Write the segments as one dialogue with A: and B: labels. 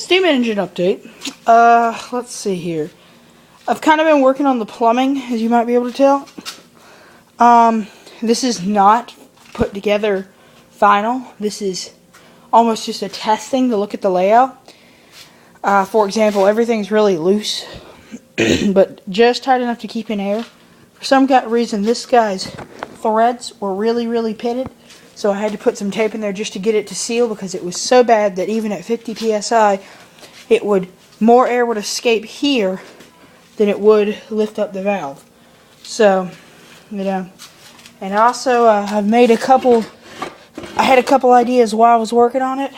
A: Steam engine update. Let's see here. I've kind of been working on the plumbing, as you might be able to tell. This is not put together final. This is almost just a testing to look at the layout. For example, everything's really loose, but just tight enough to keep in air. For some reason, this guy's threads were really pitted, so I had to put some tape in there just to get it to seal, because it was so bad that even at 50 psi, more air would escape here than it would lift up the valve. So, you know, and also I've made I had a couple ideas while I was working on it.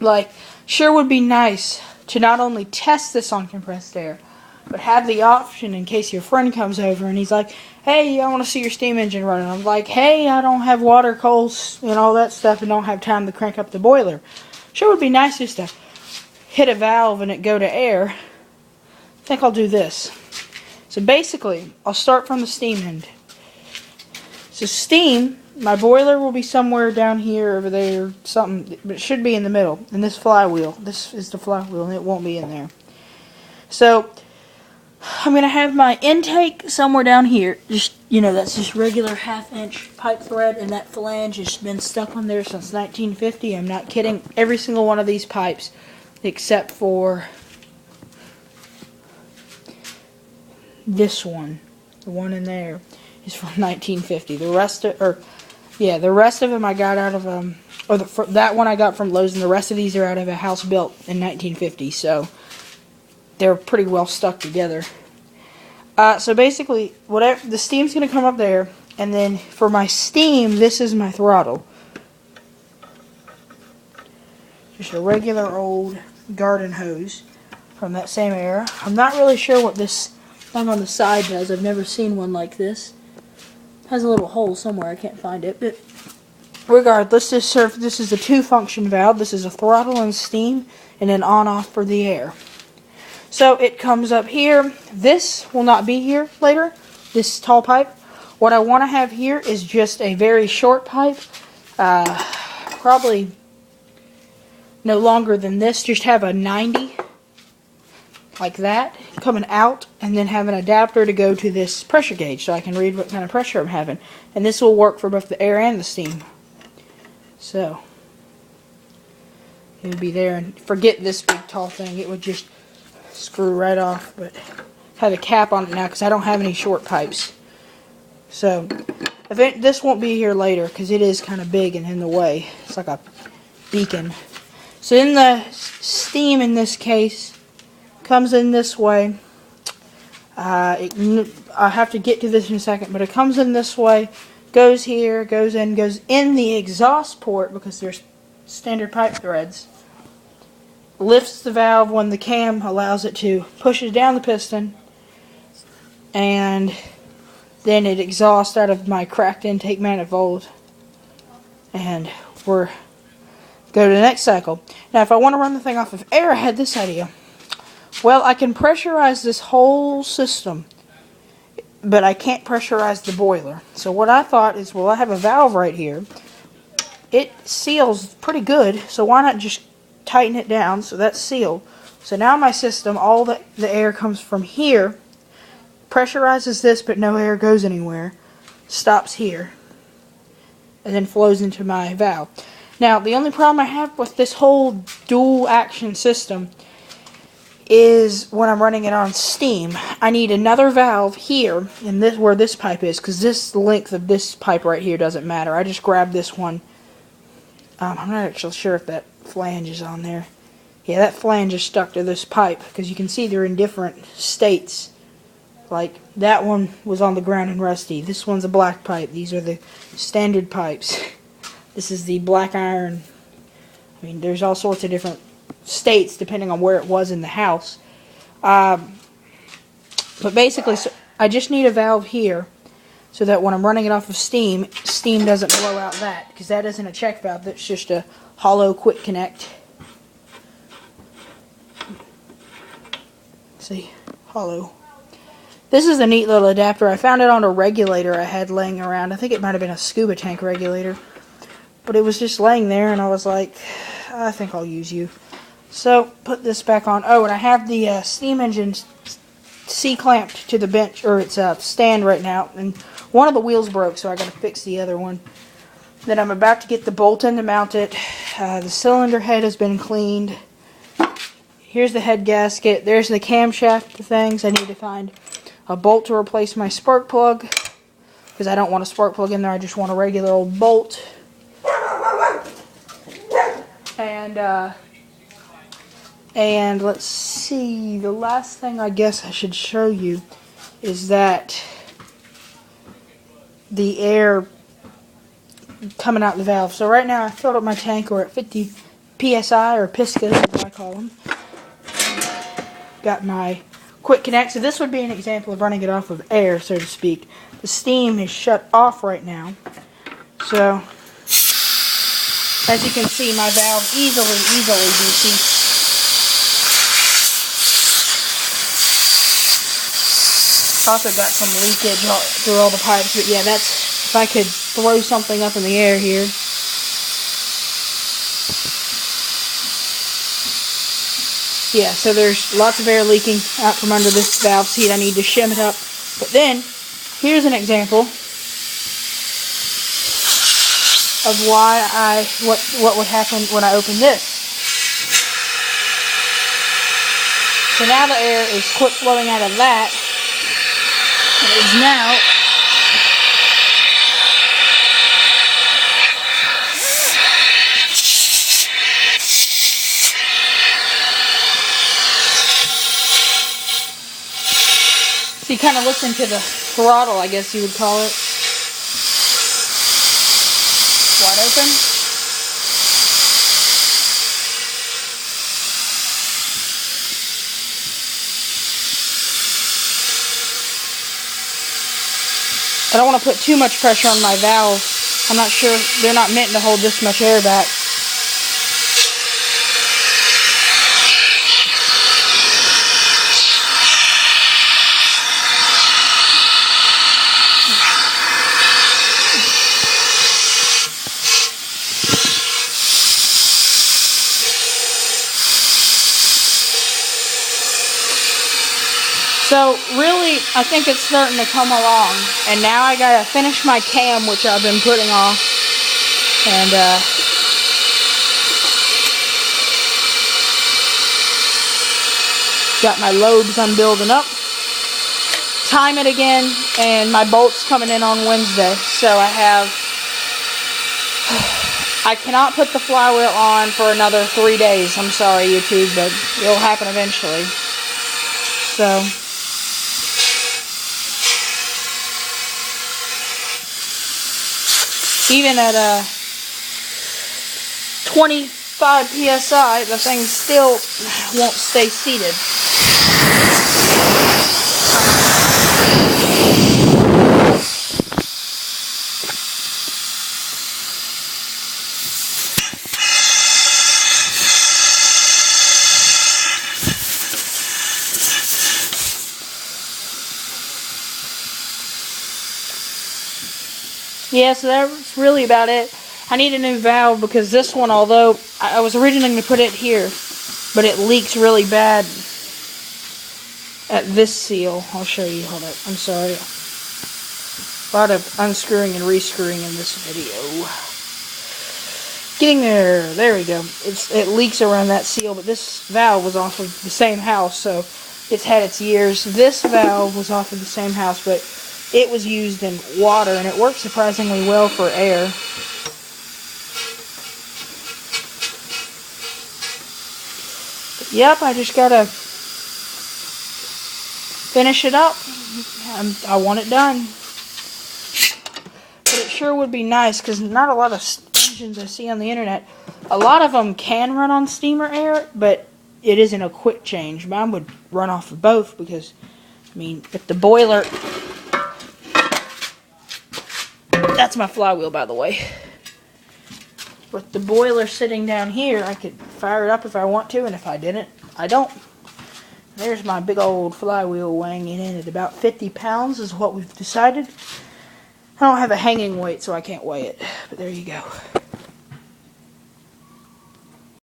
A: Like, sure would be nice to not only test this on compressed air, but have the option in case your friend comes over and he's like, hey, I want to see your steam engine running. I'm like, hey, I don't have water, coals, and all that stuff, and don't have time to crank up the boiler. Sure would be nice just to hit a valve and it go to air. I think I'll do this. So basically, I'll start from the steam end. So steam, my boiler will be somewhere down here, over there, something, but it should be in the middle. And this flywheel, this is the flywheel, and it won't be in there. So I'm going to have my intake somewhere down here. Just, you know, that's just regular 1/2 inch pipe thread, and that flange has been stuck on there since 1950. I'm not kidding. Every single one of these pipes, except for this one, the one in there, is from 1950. The rest of them I got out of that one I got from Lowe's, and the rest of these are out of a house built in 1950. So they're pretty well stuck together. So basically, whatever the steam's going to come up there, and then for my steam, this is my throttle. Just a regular old garden hose from that same era. I'm not really sure what this thing on the side does. I've never seen one like this. It has a little hole somewhere. I can't find it, but regardless, this is a 2-function valve. This is a throttle and steam, and then on-off for the air. So it comes up here. This will not be here later, this tall pipe. What I want to have here is just a very short pipe, probably no longer than this. Just have a 90, like that, coming out, and then have an adapter to go to this pressure gauge so I can read what kind of pressure I'm having. And this will work for both the air and the steam. So it would be there, and forget this big tall thing. It would just screw right off, but have a cap on it now because I don't have any short pipes. So this won't be here later because it is kind of big and in the way. It's like a beacon. So in the steam, in this case, comes in this way. I'll have to get to this in a second, but it comes in this way, goes here, goes in the exhaust port because there's standard pipe threads. Lifts the valve when the cam allows it to, pushes down the piston, and then it exhausts out of my cracked intake manifold, and go to the next cycle. Now if I want to run the thing off of air, I had this idea. Well, I can pressurize this whole system, but I can't pressurize the boiler. So what I thought is, well, I have a valve right here. It seals pretty good, so why not just tighten it down so that's sealed. So now my system, all the air comes from here, pressurizes this, but no air goes anywhere, stops here, and then flows into my valve. Now the only problem I have with this whole dual action system is when I'm running it on steam. I need another valve here in this, where this pipe is, because this length of this pipe right here doesn't matter. I just grabbed this one. I'm not actually sure if that flange is on there. Yeah, that flange is stuck to this pipe, because you can see they're in different states. Like, that one was on the ground and rusty. This one's a black pipe. These are the standard pipes. This is the black iron. I mean, there's all sorts of different states depending on where it was in the house. But basically, so I just need a valve here so that when I'm running it off of steam doesn't blow out that, because that isn't a check valve. That's just a hollow quick connect. See, hollow. This is a neat little adapter. I found it on a regulator I had laying around. I think it might have been a scuba tank regulator, but it was just laying there, and I was like, I think I'll use you. So, put this back on. Oh, and I have the steam engine C-clamped to the bench, or its stand right now. And one of the wheels broke, so I gotta fix the other one. Then I'm about to get the bolt in to mount it. The cylinder head has been cleaned. Here's the head gasket. There's the camshaft things. I need to find a bolt to replace my spark plug, because I don't want a spark plug in there. I just want a regular old bolt. And let's see, the last thing I guess I should show you is that the air coming out the valve. So right now I filled up my tank. We're at 50 psi, or piscas as I call them. Got my quick connect. So this would be an example of running it off of air, so to speak. The steam is shut off right now. So as you can see, my valve easily DC. Also got some leakage through all the pipes, but yeah, that's, if I could throw something up in the air here. Yeah, so there's lots of air leaking out from under this valve seat. I need to shim it up. But then, here's an example of what would happen when I open this. So now the air is quit flowing out of that. It is now so you kind of listen to the throttle, I guess you would call it. Wide open. I don't want to put too much pressure on my valve. I'm not sure, they're not meant to hold this much air back. So really, I think it's starting to come along, and now I gotta finish my cam, which I've been putting off, and got my lobes I'm building up, time it again, and my bolt's coming in on Wednesday. So I cannot put the flywheel on for another 3 days. I'm sorry, YouTube, but it'll happen eventually. So even at 25 psi, the thing still won't stay seated. Yeah, so that's really about it. I need a new valve because this one, although I was originally going to put it here, but it leaks really bad at this seal. I'll show you. Hold up. I'm sorry. A lot of unscrewing and rescrewing in this video. Getting there. There we go. It leaks around that seal, but this valve was off of the same house, so it's had its years. This valve was off of the same house, but it was used in water, and it worked surprisingly well for air. But yep, I just gotta finish it up. I want it done. But it sure would be nice, because not a lot of engines I see on the internet, a lot of them can run on steam or air, but it isn't a quick change. Mine would run off of both, because, I mean, if the boiler... That's my flywheel, by the way. With the boiler sitting down here, I could fire it up if I want to, and if I didn't, I don't. There's my big old flywheel weighing in at about 50 pounds is what we've decided. I don't have a hanging weight, so I can't weigh it, but there you go.